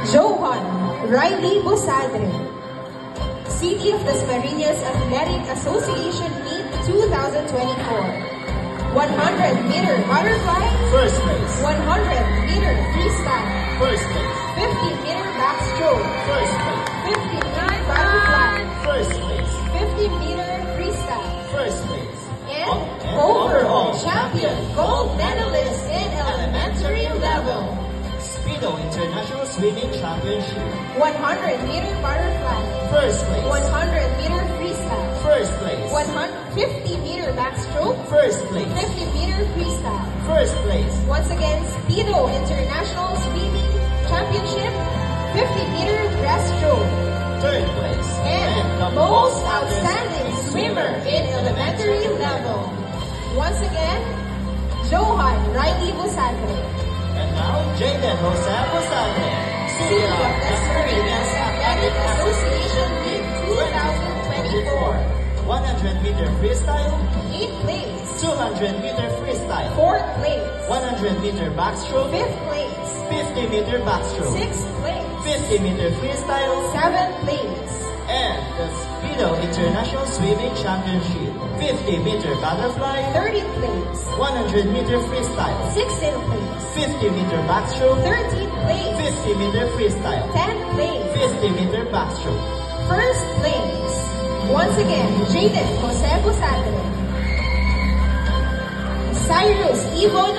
Johan Riley Bosadre. City of Dasmariñas Athletic Association Meet 2024. 100-meter butterfly. First place. 100-meter freestyle. First place. 50-meter backstroke. First place. 50-meter butterfly. First place. 50-meter freestyle. First place. And overall champion, gold medalist in elementary level. Speedo International Swimming Championship. 100-meter butterfly. First place. 100-meter freestyle. First place. 50-meter backstroke. First place. 50-meter freestyle. First place. Once again, Speedo International Swimming Championship. 50-meter breaststroke. Third place. And the most outstanding swimmer in elementary level. Once again, Johan Riley Bosadre. And now, Jaden Jose Bosadre. City of Dasmariñas Athletic Association Meet 2024. 100-meter freestyle. 8th place. 200-meter freestyle. 4th place. 100-meter backstroke. 5th place. 50-meter backstroke. 6th place. 50-meter freestyle. 7th place. And the Speedo International Swimming Championship. 50-meter butterfly. 30th place. 100-meter freestyle. 16th place. 50-meter backstroke. 13th place. 50-meter freestyle. 10th place. 50-meter backstroke. 1st place. Once again, Jaden Jose Bosadre. Cyrus Ivo